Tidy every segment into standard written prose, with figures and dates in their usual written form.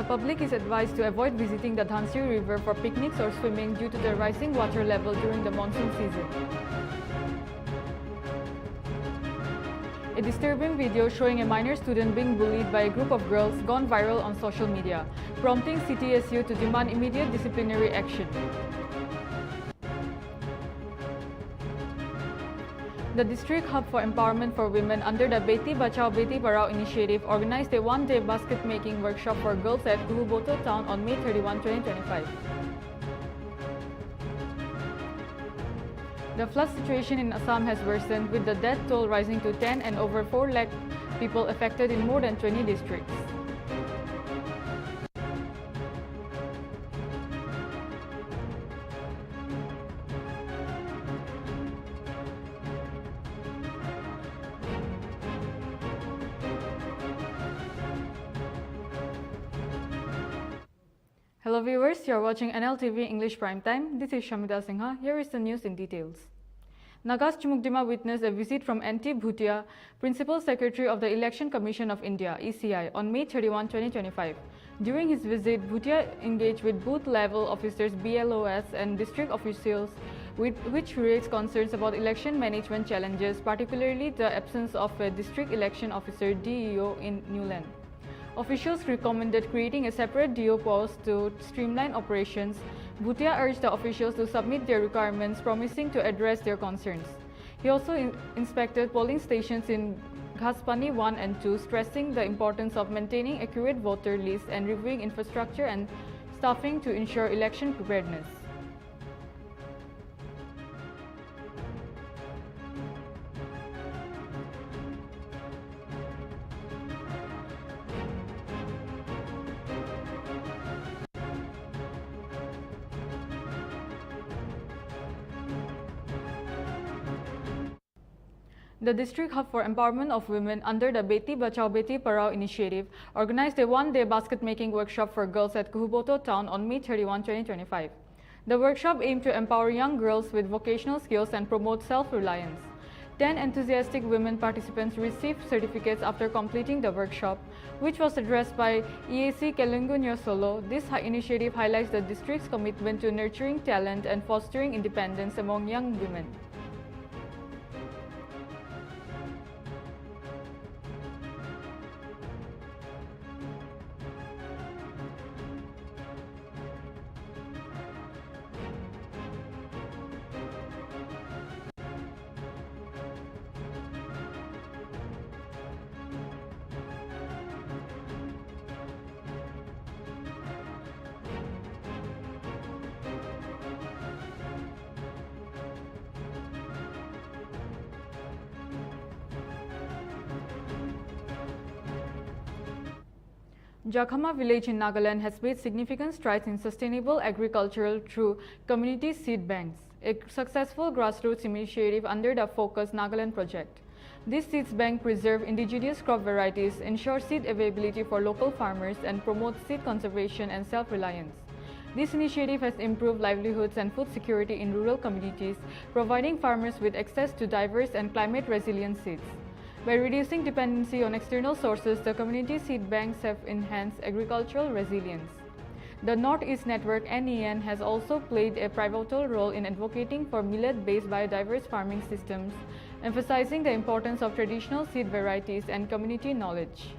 The public is advised to avoid visiting the Dhansi River for picnics or swimming due to the rising water level during the monsoon season. A disturbing video showing a minor student being bullied by a group of girls gone viral on social media, prompting CTSU to demand immediate disciplinary action. The District Hub for Empowerment for Women under the Beti Bachao Beti Padhao initiative organized a one-day basket-making workshop for girls at Kuhuboto town on May 31, 2025. The flood situation in Assam has worsened, with the death toll rising to 10 and over 4 lakh people affected in more than 20 districts. Hello viewers, you are watching Nltv English Prime Time. This is Shamita Singha. Here is the news in details. Nagas Chumukdima witnessed a visit from N.T. Bhutia, Principal Secretary of the Election Commission of India (ECI) on May 31, 2025. During his visit, Bhutia engaged with booth-level officers (BLOS) and district officials, which raised concerns about election management challenges, particularly the absence of a district election officer (DEO) in Newland. Officials recommended creating a separate DO post to streamline operations. Bhutia urged the officials to submit their requirements, promising to address their concerns. He also inspected polling stations in Ghaspani 1 and 2, stressing the importance of maintaining accurate voter lists and reviewing infrastructure and staffing to ensure election preparedness. The District Hub for Empowerment of Women under the Beti Bachao Beti Padhao initiative organized a one-day basket-making workshop for girls at Kuhuboto town on May 31, 2025. The workshop aimed to empower young girls with vocational skills and promote self-reliance. 10 enthusiastic women participants received certificates after completing the workshop, which was addressed by EAC Kelungunyo Solo. This initiative highlights the district's commitment to nurturing talent and fostering independence among young women. Jakhama village in Nagaland has made significant strides in sustainable agriculture through community seed banks, a successful grassroots initiative under the Focus Nagaland project. This seeds bank preserve indigenous crop varieties, ensure seed availability for local farmers, and promote seed conservation and self-reliance. This initiative has improved livelihoods and food security in rural communities, providing farmers with access to diverse and climate-resilient seeds. By reducing dependency on external sources, the community seed banks have enhanced agricultural resilience. The Northeast Network (NEN) has also played a pivotal role in advocating for millet-based biodiverse farming systems, emphasizing the importance of traditional seed varieties and community knowledge.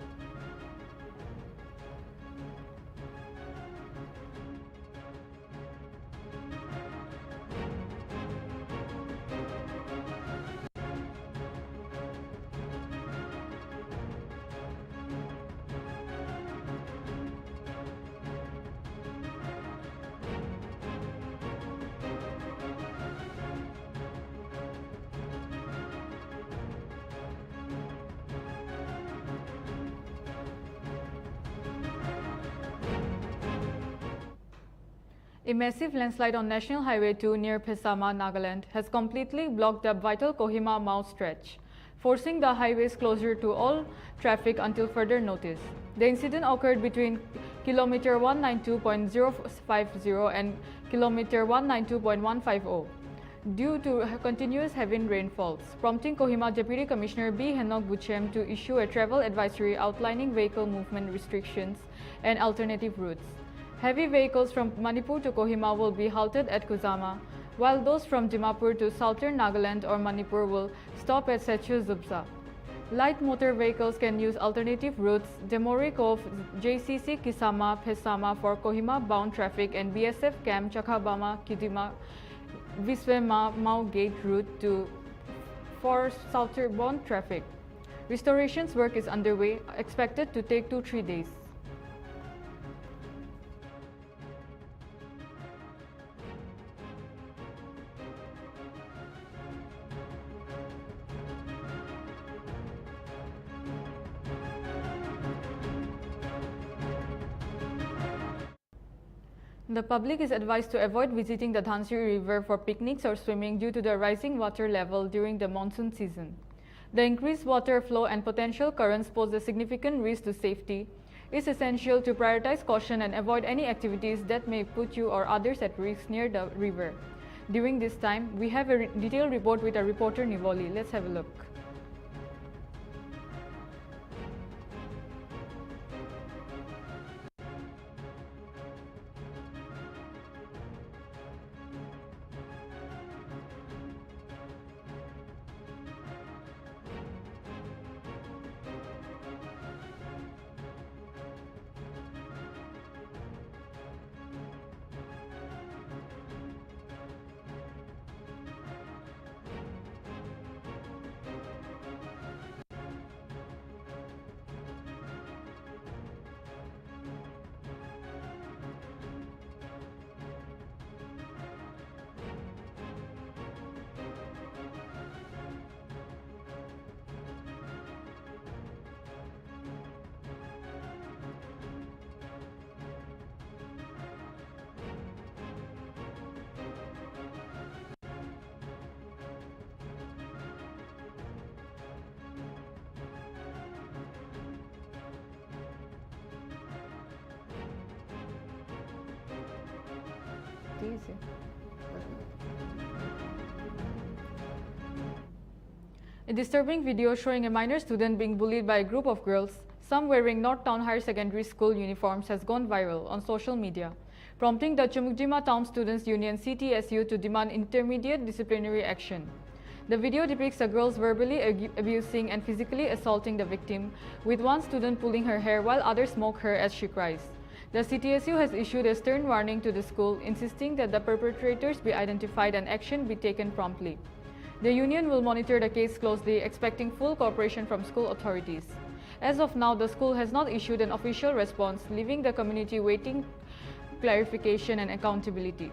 A massive landslide on National Highway 2 near Phesama, Nagaland, has completely blocked the vital Kohima-Mao stretch, forcing the highway's closure to all traffic until further notice. The incident occurred between kilometer 192.050 and kilometer 192.150. due to continuous heavy rainfalls, prompting Kohima Deputy Commissioner B. Henok Buchem to issue a travel advisory outlining vehicle movement restrictions and alternative routes. Heavy vehicles from Manipur to Kohima will be halted at Kusama, while those from Dimapur to southern Nagaland or Manipur will stop at Sechu Zubsa. Light motor vehicles can use alternative routes, Demori Cove, JCC Kisama, Pesama for Kohima-bound traffic and BSF Camp Chakhabama, Kidima, Viswema, Mao Gate route for southbound traffic. Restorations work is underway, expected to take 2-3 days. The public is advised to avoid visiting the Dhansiri River for picnics or swimming due to the rising water level during the monsoon season. The increased water flow and potential currents pose a significant risk to safety. It is essential to prioritize caution and avoid any activities that may put you or others at risk near the river. During this time, we have a detailed report with our reporter Nivoli. Let's have a look. Easy. A disturbing video showing a minor student being bullied by a group of girls, some wearing Northtown Higher Secondary School uniforms, has gone viral on social media, prompting the Chumukjima Town Students Union CTSU to demand intermediate disciplinary action. The video depicts the girls verbally abusing and physically assaulting the victim, with one student pulling her hair while others mock her as she cries. The CTSU has issued a stern warning to the school, insisting that the perpetrators be identified and action be taken promptly. The union will monitor the case closely, expecting full cooperation from school authorities. As of now, the school has not issued an official response, leaving the community waiting clarification and accountability.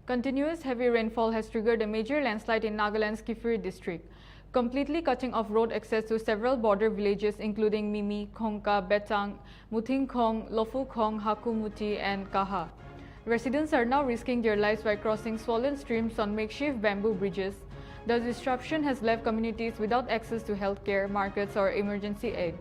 Continuous heavy rainfall has triggered a major landslide in Nagaland's Kifiri district, completely cutting off road access to several border villages including Mimi, Khongka, Betang, Mutingkhong, Lofukhong, Hakumuti, and Kaha. Residents are now risking their lives by crossing swollen streams on makeshift bamboo bridges. The disruption has left communities without access to healthcare, markets, or emergency aid.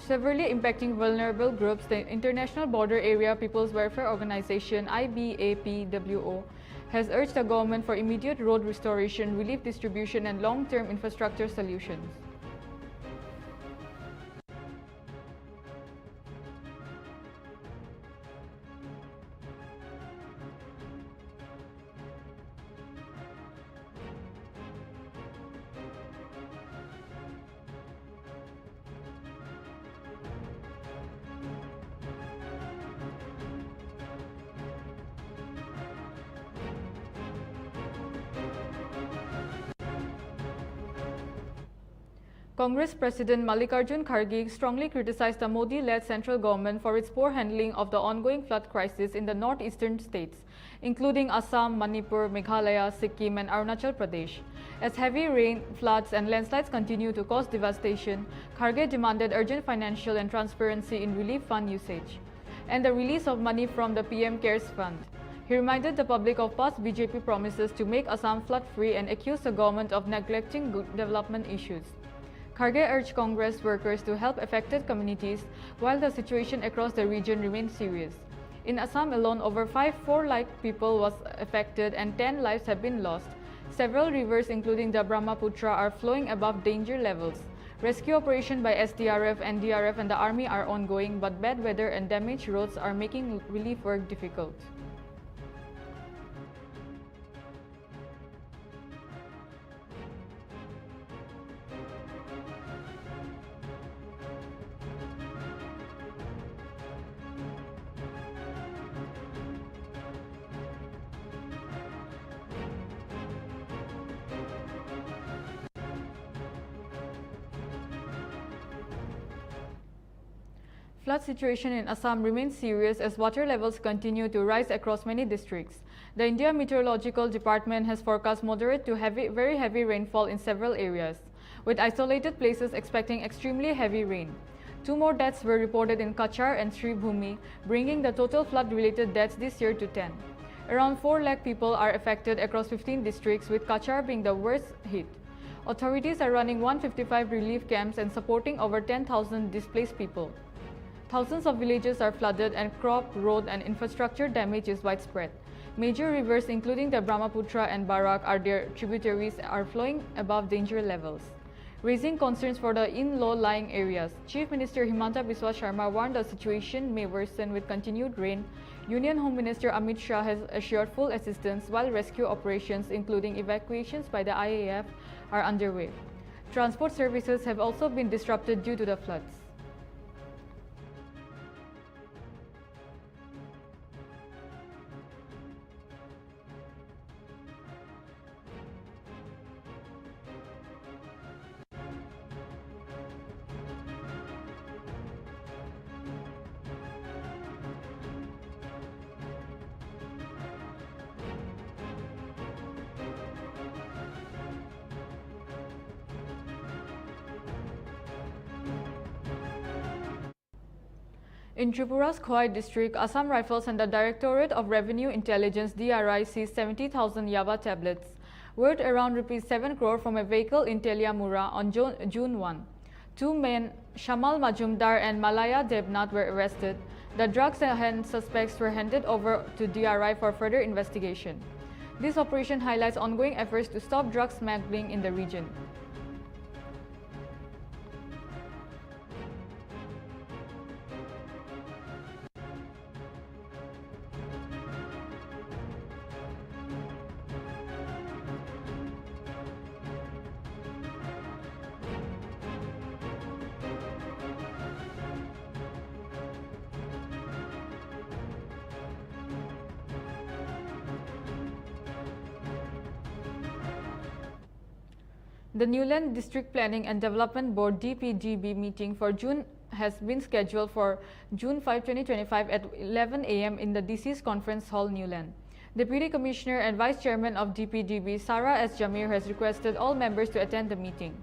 Severely impacting vulnerable groups, the International Border Area People's Welfare Organization IBAPWO has urged the government for immediate road restoration, relief distribution, and long-term infrastructure solutions. Congress President Mallikarjun Kharge strongly criticized the Modi-led central government for its poor handling of the ongoing flood crisis in the northeastern states, including Assam, Manipur, Meghalaya, Sikkim and Arunachal Pradesh. As heavy rain, floods and landslides continue to cause devastation, Kharge demanded urgent financial and transparency in relief fund usage and the release of money from the PM CARES Fund. He reminded the public of past BJP promises to make Assam flood-free and accused the government of neglecting good development issues. Kharge urged Congress workers to help affected communities while the situation across the region remains serious. In Assam alone, over 4 lakh people was affected and 10 lives have been lost. Several rivers including the Brahmaputra are flowing above danger levels. Rescue operations by SDRF, NDRF and the army are ongoing, but bad weather and damaged roads are making relief work difficult. Flood situation in Assam remains serious as water levels continue to rise across many districts. The India Meteorological Department has forecast moderate to very heavy rainfall in several areas, with isolated places expecting extremely heavy rain. 2 more deaths were reported in Kachar and Sribhumi, bringing the total flood-related deaths this year to 10. Around 4 lakh people are affected across 15 districts, with Kachar being the worst hit. Authorities are running 155 relief camps and supporting over 10,000 displaced people. Thousands of villages are flooded and crop, road and infrastructure damage is widespread. Major rivers including the Brahmaputra and Barak and their tributaries are flowing above danger levels, raising concerns for the in-low-lying areas. Chief Minister Himanta Biswa Sharma warned the situation may worsen with continued rain. Union Home Minister Amit Shah has assured full assistance while rescue operations including evacuations by the IAF are underway. Transport services have also been disrupted due to the floods. In Tripura's Khoi district, Assam Rifles and the Directorate of Revenue Intelligence DRI seized 70,000 Yava tablets, worth around ₹7 crore from a vehicle in Teliamura on June 1. 2 men, Shamal Majumdar and Malaya Debnath, were arrested. The drugs and suspects were handed over to DRI for further investigation. This operation highlights ongoing efforts to stop drug smuggling in the region. The Newland District Planning and Development Board DPDB meeting for June has been scheduled for June 5, 2025 at 11 a.m. in the DC's Conference Hall, Newland. Deputy Commissioner and Vice Chairman of DPDB, Sarah S. Jamir, has requested all members to attend the meeting.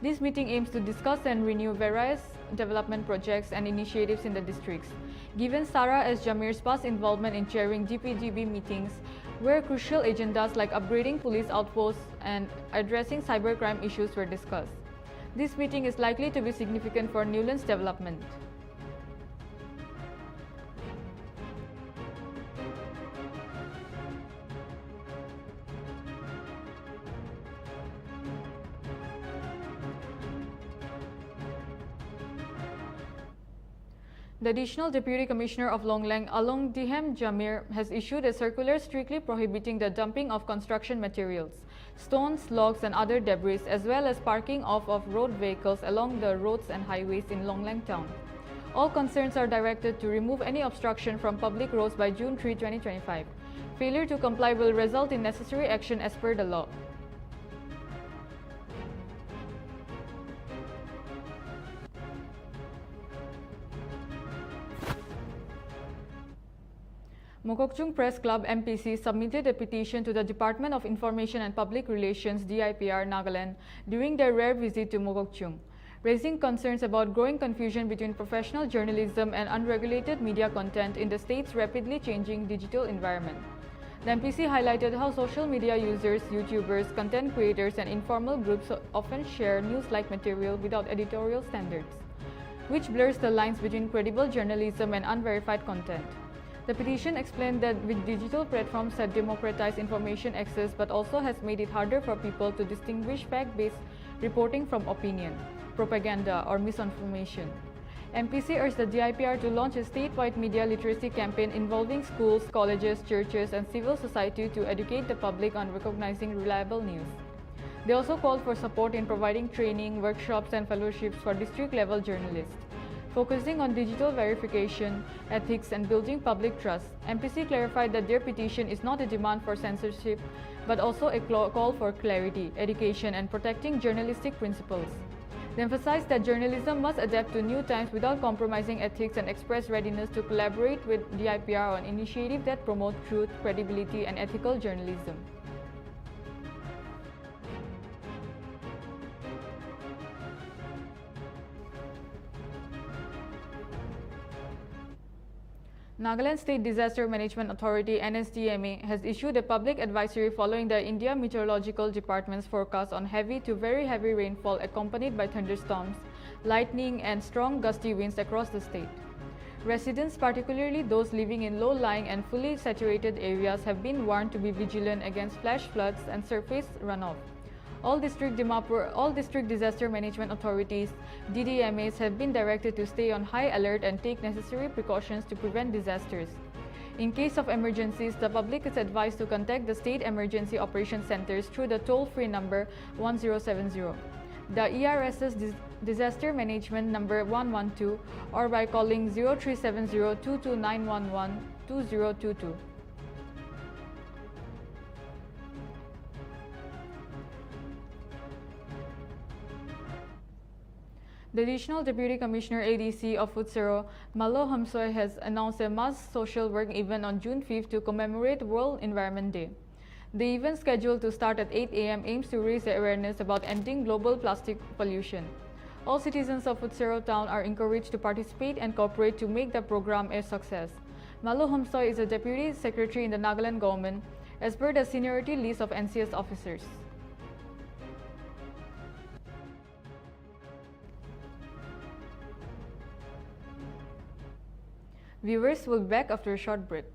This meeting aims to discuss and renew various development projects and initiatives in the districts. Given Sarah S. Jamir's past involvement in chairing DPDB meetings, where crucial agendas like upgrading police outposts and addressing cybercrime issues were discussed. This meeting is likely to be significant for Newland's development. The Additional Deputy Commissioner of Longlang, Alongdihem Jamir, has issued a circular strictly prohibiting the dumping of construction materials, stones, logs and other debris, as well as parking off of road vehicles along the roads and highways in Longlang town. All concerns are directed to remove any obstruction from public roads by June 3, 2025. Failure to comply will result in necessary action as per the law. Mokokchung Press Club MPC submitted a petition to the Department of Information and Public Relations DIPR Nagaland during their rare visit to Mokokchung, raising concerns about growing confusion between professional journalism and unregulated media content in the state's rapidly changing digital environment. The MPC highlighted how social media users, YouTubers, content creators, and informal groups often share news-like material without editorial standards, which blurs the lines between credible journalism and unverified content. The petition explained that with digital platforms that democratize information access but also has made it harder for people to distinguish fact-based reporting from opinion, propaganda, or misinformation. MPC urged the DIPR to launch a statewide media literacy campaign involving schools, colleges, churches, and civil society to educate the public on recognizing reliable news. They also called for support in providing training, workshops, and fellowships for district-level journalists. Focusing on digital verification, ethics, and building public trust, MPC clarified that their petition is not a demand for censorship, but also a call for clarity, education, and protecting journalistic principles. They emphasized that journalism must adapt to new times without compromising ethics and express readiness to collaborate with DIPR on initiatives that promote truth, credibility, and ethical journalism. Nagaland State Disaster Management Authority (NSDMA) has issued a public advisory following the India Meteorological Department's forecast on heavy to very heavy rainfall accompanied by thunderstorms, lightning, and strong gusty winds across the state. Residents, particularly those living in low-lying and fully saturated areas, have been warned to be vigilant against flash floods and surface runoff. All district disaster management authorities (DDMAs) have been directed to stay on high alert and take necessary precautions to prevent disasters. In case of emergencies, the public is advised to contact the state emergency operations centers through the toll-free number 1070, the ERS's disaster management number 112, or by calling 0370-22911-2022. The Additional Deputy Commissioner ADC of Futsero, Malo Hamsoy, has announced a mass social work event on June 5th to commemorate World Environment Day. The event, scheduled to start at 8 a.m., aims to raise awareness about ending global plastic pollution. All citizens of Futsero town are encouraged to participate and cooperate to make the program a success. Malo Hamsoy is a Deputy Secretary in the Nagaland government, as per the seniority list of NCS officers. Viewers will be back after a short break.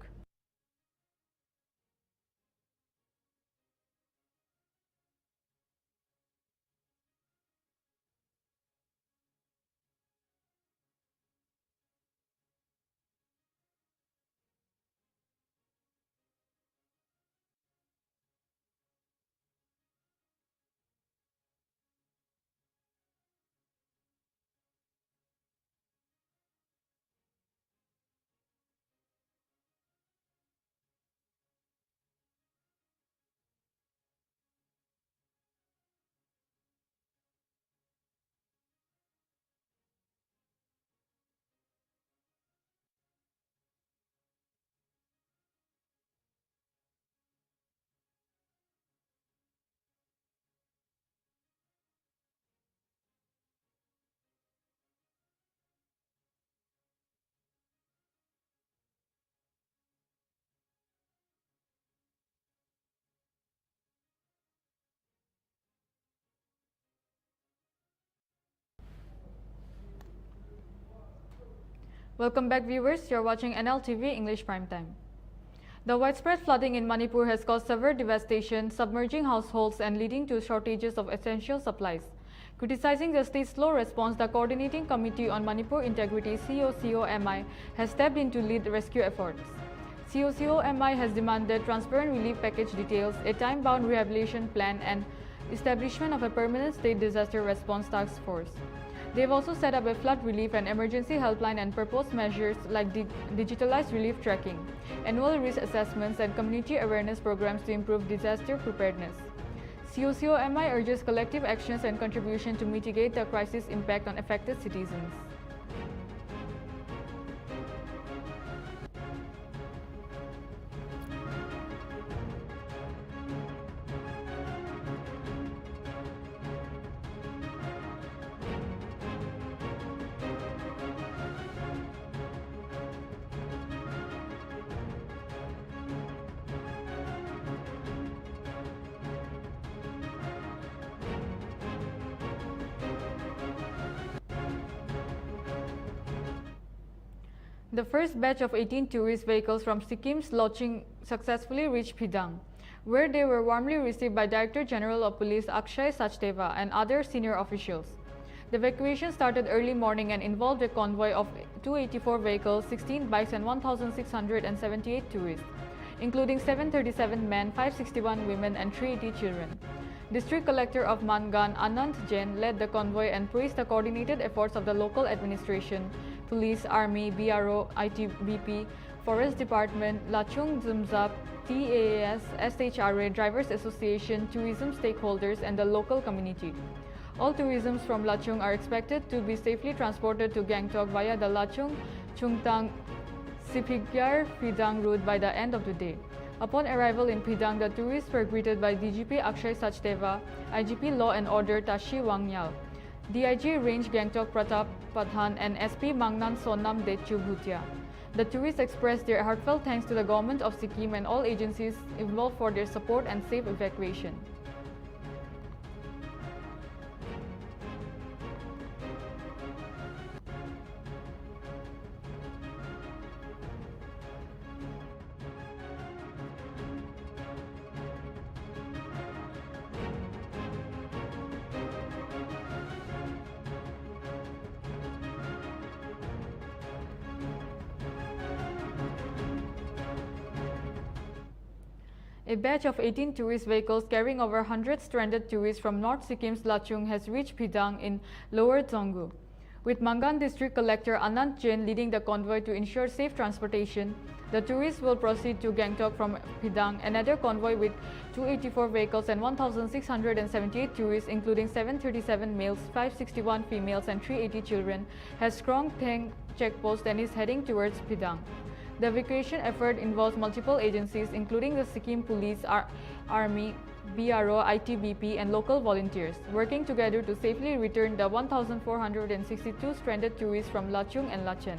Welcome back, viewers. You're watching Nltv English Primetime. The widespread flooding in Manipur has caused severe devastation, submerging households and leading to shortages of essential supplies. Criticizing the state's slow response, the Coordinating Committee on Manipur Integrity (COCOMI) has stepped in to lead rescue efforts. COCOMI has demanded transparent relief package details, a time-bound rehabilitation plan, and establishment of a permanent state disaster response task force. They have also set up a flood relief and emergency helpline and proposed measures like digitalized relief tracking, annual risk assessments, and community awareness programs to improve disaster preparedness. COCOMI urges collective actions and contribution to mitigate the crisis impact on affected citizens. The first batch of 18 tourist vehicles from Sikkim's Loching successfully reached Phidang, where they were warmly received by Director General of Police Akshay Sachdeva and other senior officials. The evacuation started early morning and involved a convoy of 284 vehicles, 16 bikes and 1,678 tourists, including 737 men, 561 women and 380 children. District Collector of Mangan, Anant Jain, led the convoy and praised the coordinated efforts of the local administration, police, army, BRO, ITBP, Forest Department, Lachung Zumzap, TAAS, SHRA, Drivers Association, tourism stakeholders and the local community. All tourism from Lachung are expected to be safely transported to Gangtok via the Lachung, Chungtang, Sipigyar, Phidang route by the end of the day. Upon arrival in Phidang, the tourists were greeted by DGP Akshay Sachdeva, IGP Law and Order Tashi Wangyal, DIG Range Gangtok Pratap Padhan and SP Mangnan Sonam Dechu Bhutia. The tourists expressed their heartfelt thanks to the government of Sikkim and all agencies involved for their support and safe evacuation. A batch of 18 tourist vehicles carrying over 100 stranded tourists from North Sikkim's Lachung has reached Phidang in Lower Dzongu. With Mangan District Collector Anant Jain leading the convoy to ensure safe transportation, the tourists will proceed to Gangtok from Phidang. Another convoy with 284 vehicles and 1,678 tourists, including 737 males, 561 females and 380 children, has crossed Theng checkpost and is heading towards Phidang. The evacuation effort involves multiple agencies, including the Sikkim Police, Army, BRO, ITBP, and local volunteers, working together to safely return the 1,462 stranded tourists from Lachung and Lachen.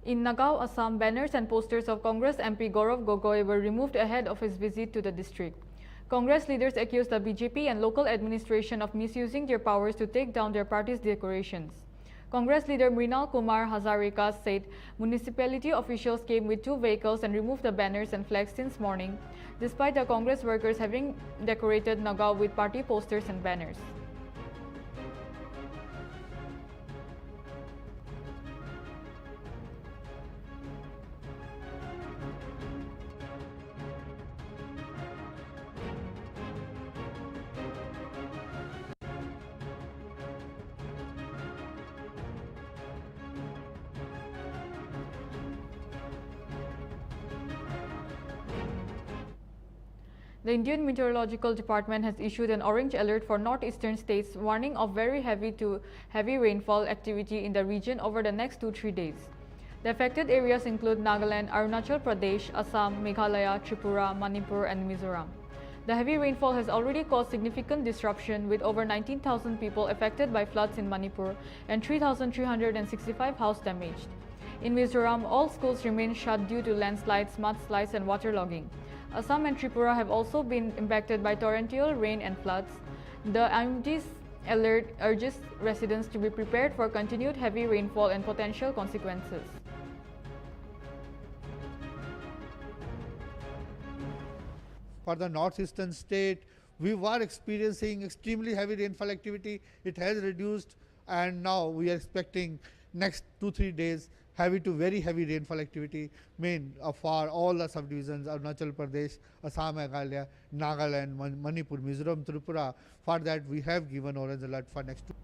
In Nagaon, Assam, banners and posters of Congress MP Gaurav Gogoi were removed ahead of his visit to the district. Congress leaders accused the BJP and local administration of misusing their powers to take down their party's decorations. Congress leader Mrinal Kumar Hazarika said municipality officials came with 2 vehicles and removed the banners and flags since morning, despite the Congress workers having decorated Nagaon with party posters and banners. The Indian Meteorological Department has issued an orange alert for northeastern states, warning of very heavy to heavy rainfall activity in the region over the next 2-3 days. The affected areas include Nagaland, Arunachal Pradesh, Assam, Meghalaya, Tripura, Manipur, and Mizoram. The heavy rainfall has already caused significant disruption, with over 19,000 people affected by floods in Manipur and 3,365 houses damaged. In Mizoram, all schools remain shut due to landslides, mudslides, and waterlogging. Assam and Tripura have also been impacted by torrential rain and floods. The IMD's alert urges residents to be prepared for continued heavy rainfall and potential consequences. For the northeastern state, we were experiencing extremely heavy rainfall activity. It has reduced, and now we are expecting next 2-3 days heavy to very heavy rainfall activity for all the subdivisions of Arunachal Pradesh, Assam, Meghalaya, Nagaland, Manipur, Mizoram, Tripura. For that, we have given orange alert for next 2.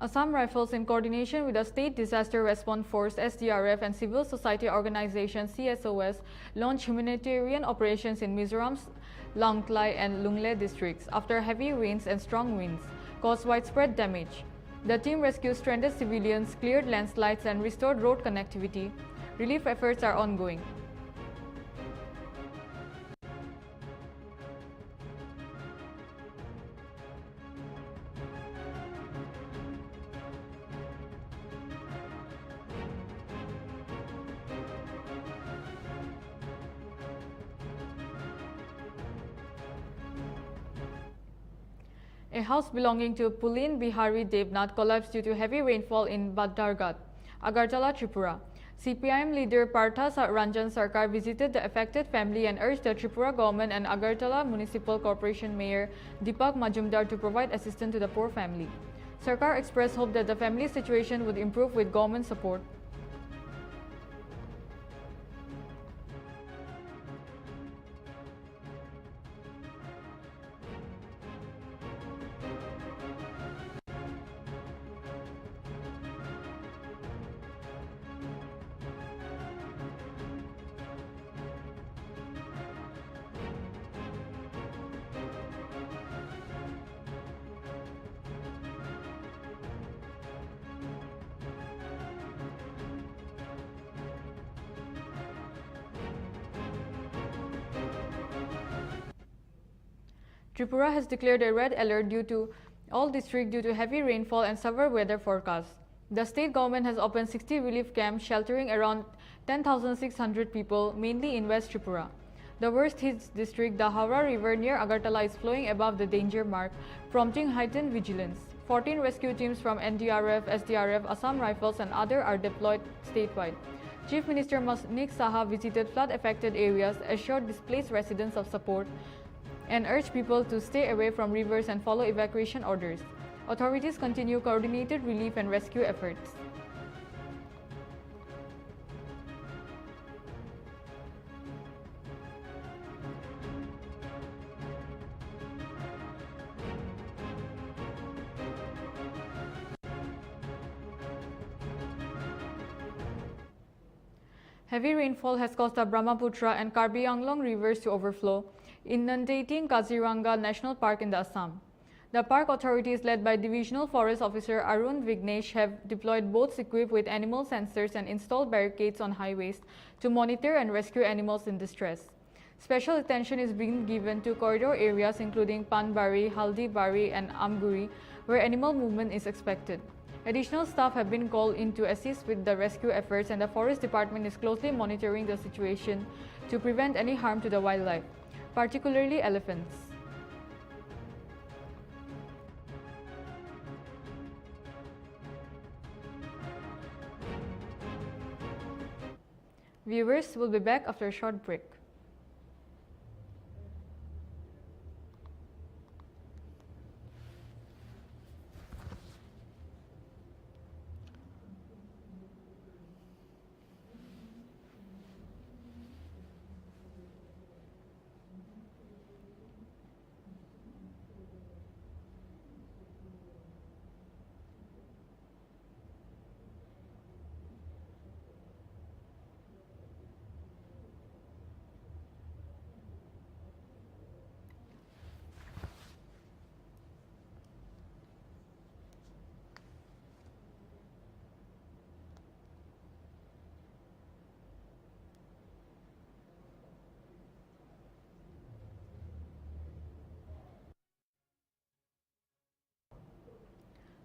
Assam Rifles, in coordination with the State Disaster Response Force (SDRF) and civil society organization CSOS, launched humanitarian operations in Mizoram's Langtlai and Lungle districts after heavy rains and strong winds caused widespread damage. The team rescued stranded civilians, cleared landslides, and restored road connectivity. Relief efforts are ongoing. A house belonging to Pulin Bihari Devnath collapsed due to heavy rainfall in Badargat, Agartala, Tripura. CPIM leader Partha Ranjan Sarkar visited the affected family and urged the Tripura government and Agartala Municipal Corporation Mayor Deepak Majumdar to provide assistance to the poor family. Sarkar expressed hope that the family's situation would improve with government support. Tripura has declared a red alert due to all districts due to heavy rainfall and severe weather forecasts. The state government has opened 60 relief camps sheltering around 10,600 people, mainly in West Tripura. The worst hit district, the Howrah River near Agartala, is flowing above the danger mark, prompting heightened vigilance. 14 rescue teams from NDRF, SDRF, Assam Rifles and others are deployed statewide. Chief Minister Manik Saha visited flood-affected areas, assured displaced residents of support, and urged people to stay away from rivers and follow evacuation orders. Authorities continue coordinated relief and rescue efforts. Heavy rainfall has caused the Brahmaputra and Karbi Anglong rivers to overflow, inundating Kaziranga National Park in the Assam. The park authorities, led by Divisional Forest Officer Arun Vignesh, have deployed boats equipped with animal sensors and installed barricades on highways to monitor and rescue animals in distress. Special attention is being given to corridor areas including Panbari, Haldibari and Amguri, where animal movement is expected. Additional staff have been called in to assist with the rescue efforts, and the Forest Department is closely monitoring the situation to prevent any harm to the wildlife, particularly elephants. Viewers will be back after a short break.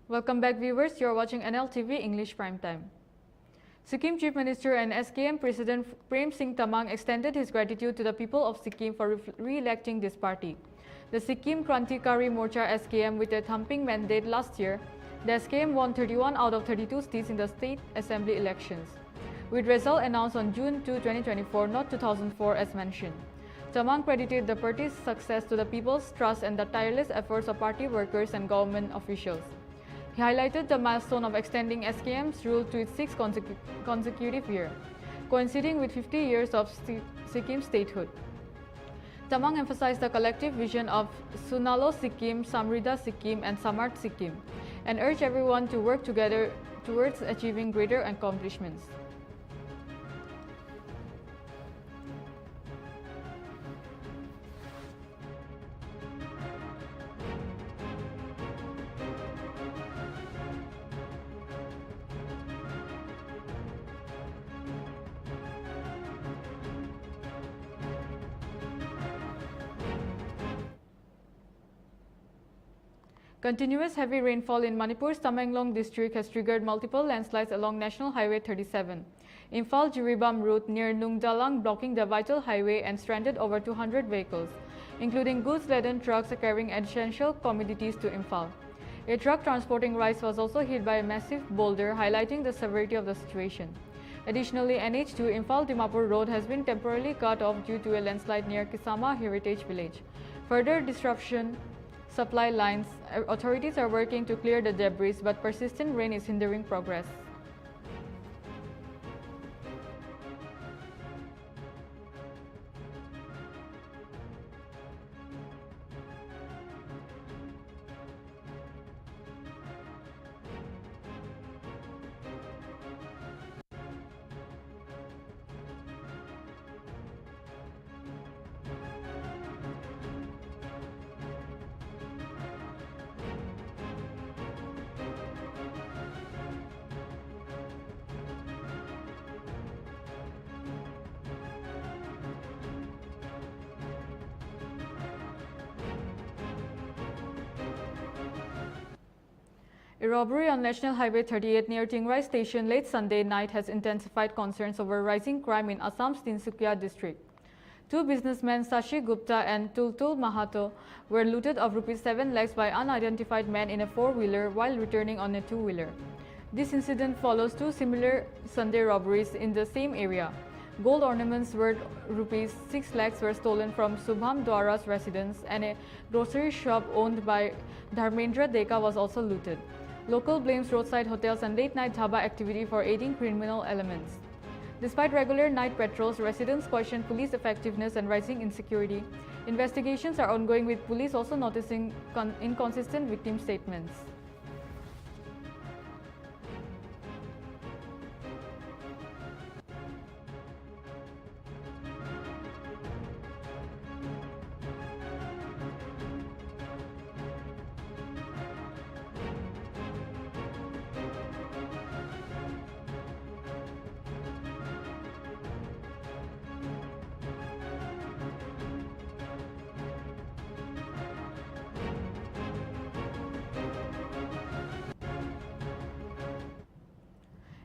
Welcome back, viewers. You are watching Nltv English Prime Time. Sikkim Chief Minister and SKM President Prem Singh Tamang extended his gratitude to the people of Sikkim for re-electing this party. The Sikkim Krantikari Morcha SKM, with a thumping mandate last year, the SKM won 31 out of 32 seats in the state assembly elections, with result announced on June 2, 2024, not 2004 as mentioned. Tamang credited the party's success to the people's trust and the tireless efforts of party workers and government officials. He highlighted the milestone of extending SKM's rule to its sixth consecutive year, coinciding with 50 years of Sikkim statehood. Tamang emphasized the collective vision of Sunalo Sikkim, Samrida Sikkim and Samart Sikkim, and urged everyone to work together towards achieving greater accomplishments. Continuous heavy rainfall in Manipur's Tamenglong district has triggered multiple landslides along National Highway 37, Imphal-Jiribam route near Nungdalang, blocking the vital highway and stranded over 200 vehicles. including goods-laden trucks carrying essential commodities to Imphal. A truck transporting rice was also hit by a massive boulder, highlighting the severity of the situation. Additionally, NH2 Imphal-Dimapur road has been temporarily cut off due to a landslide near Kisama Heritage Village. Further disruption supply lines. Authorities are working to clear the debris, but persistent rain is hindering progress. A robbery on National Highway 38 near Tingrai Station late Sunday night has intensified concerns over rising crime in Assam's Tinsukia district. Two businessmen, Sashi Gupta and Tultul Mahato, were looted of Rs 7 lakhs by unidentified men in a four-wheeler while returning on a two-wheeler. This incident follows two similar Sunday robberies in the same area. Gold ornaments worth Rs 6 lakhs were stolen from Subham Dwara's residence, and a grocery shop owned by Dharmendra Deka was also looted. Local blames roadside hotels and late-night dhaba activity for aiding criminal elements. Despite regular night patrols, residents question police effectiveness and rising insecurity. Investigations are ongoing, with police also noticing inconsistent victim statements.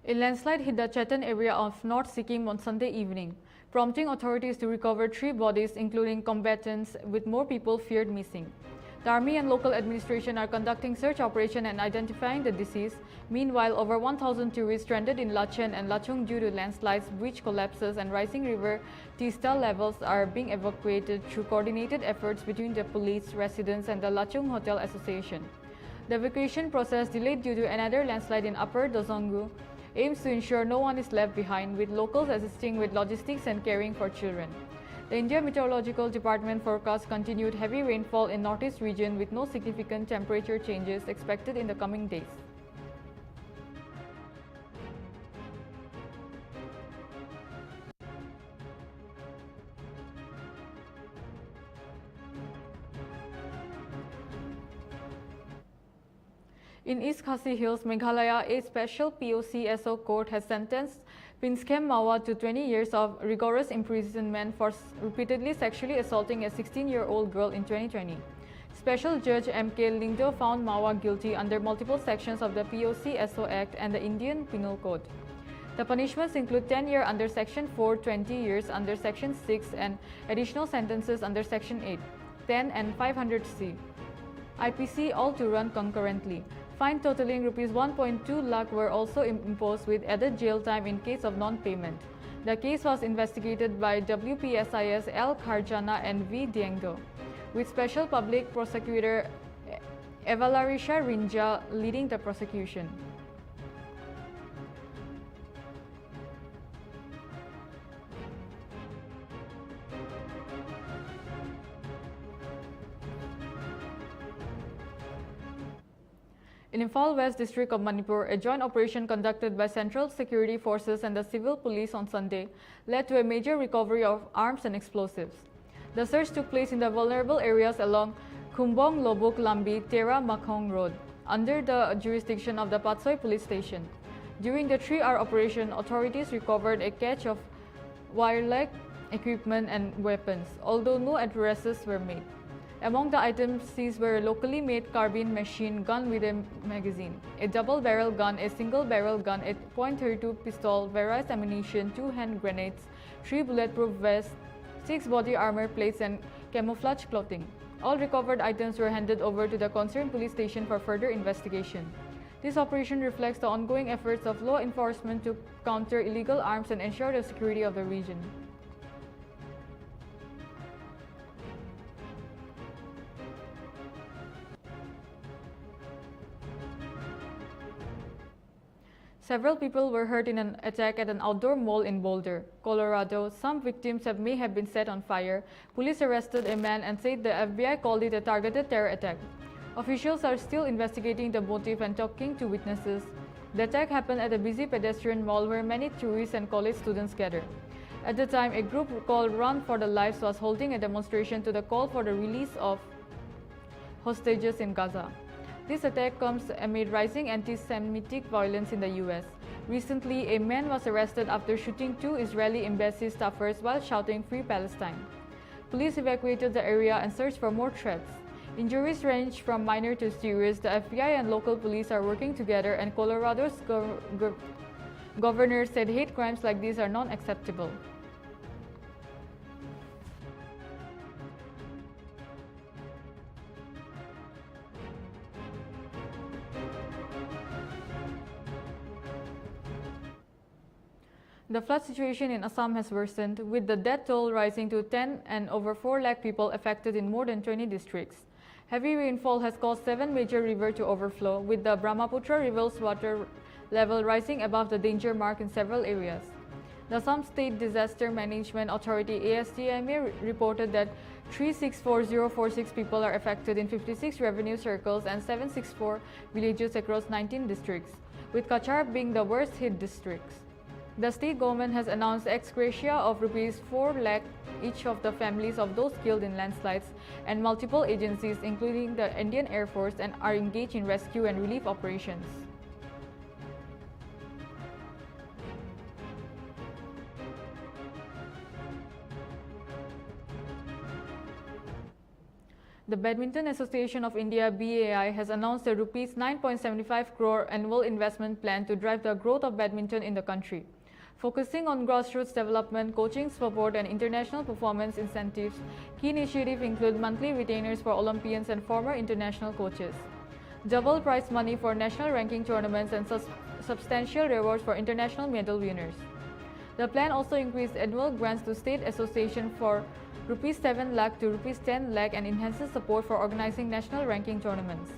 A landslide hit the Chetan area of North Sikkim on Sunday evening, prompting authorities to recover 3 bodies, including combatants, with more people feared missing. The army and local administration are conducting search operation and identifying the deceased. Meanwhile, over 1,000 tourists stranded in Lachen and Lachung due to landslides, bridge collapses, and rising river Tista levels are being evacuated through coordinated efforts between the police, residents, and the Lachung Hotel Association. The evacuation process, delayed due to another landslide in Upper Dozongu, aims to ensure no one is left behind, with locals assisting with logistics and caring for children. The India Meteorological Department forecasts continued heavy rainfall in northeast region with no significant temperature changes expected in the coming days. In East Khasi Hills, Meghalaya, a special POCSO court has sentenced Pinskem Mawa to 20 years of rigorous imprisonment for repeatedly sexually assaulting a 16-year-old girl in 2020. Special Judge M.K. Lingdo found Mawa guilty under multiple sections of the POCSO Act and the Indian Penal Code. The punishments include 10 years under Section 4, 20 years under Section 6, and additional sentences under Section 8, 10 and 500C IPC, all to run concurrently. Fine totaling Rs 1.2 lakh were also imposed, with added jail time in case of non-payment. The case was investigated by WPSIS L. Kharjana and V. Diengo, with Special Public Prosecutor Evalarisha Rinja leading the prosecution. In Imphal West District of Manipur, a joint operation conducted by Central Security Forces and the Civil Police on Sunday led to a major recovery of arms and explosives. The search took place in the vulnerable areas along Khumbong Lobuk Lambi Tera Makhong Road, under the jurisdiction of the Patsoi Police Station. During the 3-hour operation, authorities recovered a cache of wireless equipment and weapons, although no arrests were made. Among the items seized were a locally made carbine machine gun with a magazine, a double-barrel gun, a single-barrel gun, a .32 pistol, various ammunition, 2 hand grenades, 3 bulletproof vests, 6 body armor plates, and camouflage clothing. All recovered items were handed over to the concerned police station for further investigation. This operation reflects the ongoing efforts of law enforcement to counter illegal arms and ensure the security of the region. Several people were hurt in an attack at an outdoor mall in Boulder, Colorado. Some victims may have been set on fire. Police arrested a man and said the FBI called it a targeted terror attack. Officials are still investigating the motive and talking to witnesses. The attack happened at a busy pedestrian mall where many tourists and college students gather. At the time, a group called Run for the Lives was holding a demonstration to the call for the release of hostages in Gaza. This attack comes amid rising anti-Semitic violence in the US. Recently, a man was arrested after shooting 2 Israeli embassy staffers while shouting "Free Palestine." Police evacuated the area and searched for more threats. Injuries range from minor to serious. The FBI and local police are working together, and Colorado's governor said hate crimes like these are non-acceptable. The flood situation in Assam has worsened, with the death toll rising to 10 and over 4 lakh people affected in more than 20 districts. Heavy rainfall has caused 7 major rivers to overflow, with the Brahmaputra River's water level rising above the danger mark in several areas. The Assam State Disaster Management Authority ASTMA reported that 364046 people are affected in 56 revenue circles and 764 villages across 19 districts, with Kachar being the worst hit districts. The state government has announced ex gratia of Rs 4 lakh each of the families of those killed in landslides, and multiple agencies, including the Indian Air Force, are engaged in rescue and relief operations. The Badminton Association of India (BAI) has announced a Rs 9.75 crore annual investment plan to drive the growth of badminton in the country. Focusing on grassroots development, coaching support, and international performance incentives, key initiatives include monthly retainers for Olympians and former international coaches, double prize money for national ranking tournaments, and substantial rewards for international medal winners. The plan also increased annual grants to state association for Rs 7 lakh to Rs 10 lakh and enhances support for organizing national ranking tournaments.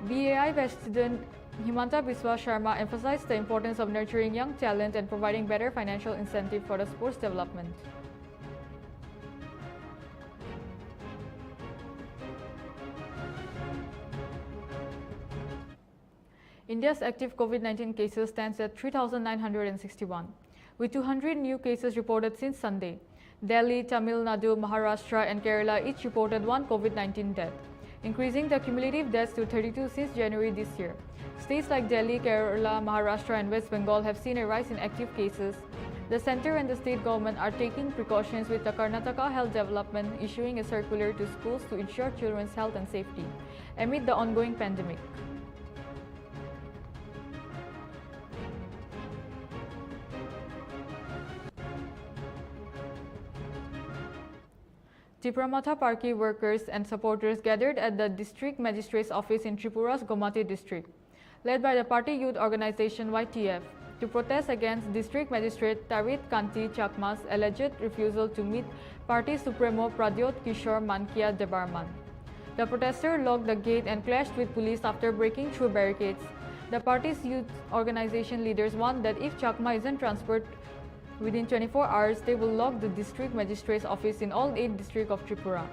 BAI President Himanta Biswa Sharma emphasized the importance of nurturing young talent and providing better financial incentive for the sports development. India's active COVID-19 cases stands at 3,961, with 200 new cases reported since Sunday. Delhi, Tamil Nadu, Maharashtra, and Kerala each reported 1 COVID-19 death, increasing the cumulative deaths to 32 since January this year. States like Delhi, Kerala, Maharashtra, and West Bengal have seen a rise in active cases. The center and the state government are taking precautions, with the Karnataka Health Development issuing a circular to schools to ensure children's health and safety amid the ongoing pandemic. Tipramatha Parki workers and supporters gathered at the district magistrate's office in Tripura's Gomati district, led by the party youth organization YTF, to protest against District Magistrate Tarit Kanti Chakma's alleged refusal to meet party supremo Pradyot Kishore Mankia Debarman. The protesters locked the gate and clashed with police after breaking through barricades. The party's youth organization leaders warned that if Chakma isn't transferred within 24 hours, they will lock the district magistrate's office in all 8 districts of Tripura.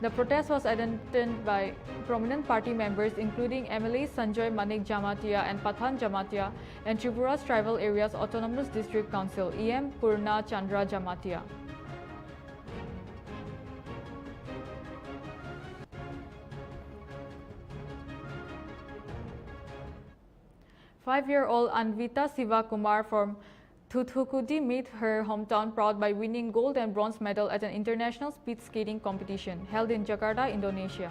The protest was attended by prominent party members including MLAs Sanjoy Manik Jamatia and Pathan Jamatia and Tripura's Tribal Areas Autonomous District Council EM Purna Chandra Jamatia. Five-year-old Anvita Siva Kumar from Thuthukudi made her hometown proud by winning gold and bronze medal at an international speed skating competition held in Jakarta, Indonesia.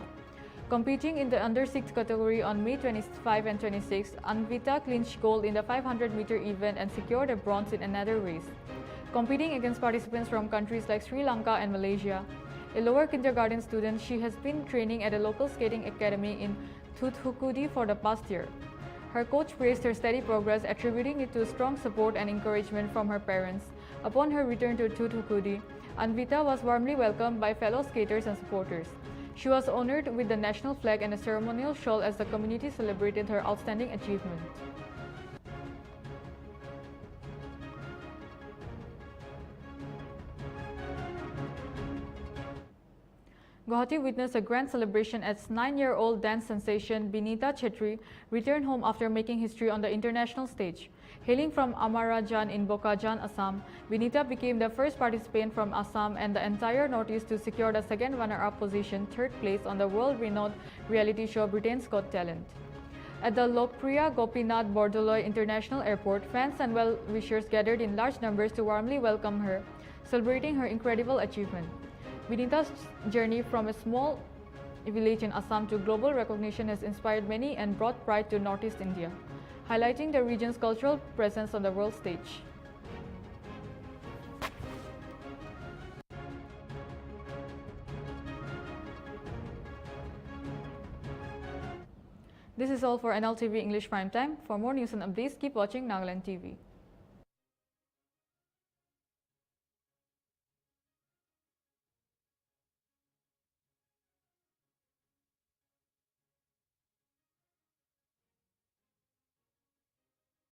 Competing in the under-6 category on May 25 and 26, Anvita clinched gold in the 500-meter event and secured a bronze in another race. Competing against participants from countries like Sri Lanka and Malaysia, A lower kindergarten student, she has been training at a local skating academy in Thoothukudi for the past year. Her coach praised her steady progress, attributing it to strong support and encouragement from her parents. Upon her return to Thoothukudi, Anvita was warmly welcomed by fellow skaters and supporters. She was honored with the national flag and a ceremonial shawl as the community celebrated her outstanding achievement. Guwahati witnessed a grand celebration as 9-year-old dance sensation Binita Chetri returned home after making history on the international stage. Hailing from Amarajan in Bokajan, Assam, Binita became the first participant from Assam and the entire Northeast to secure the second runner-up position, third place on the world-renowned reality show Britain's Got Talent. At the Lokpriya Gopinath Bordoloi International Airport, fans and well-wishers gathered in large numbers to warmly welcome her, celebrating her incredible achievement. Binita's journey from a small village in Assam to global recognition has inspired many and brought pride to Northeast India, highlighting the region's cultural presence on the world stage. This is all for Nltv English Prime Time. For more news and updates, keep watching Nagaland TV.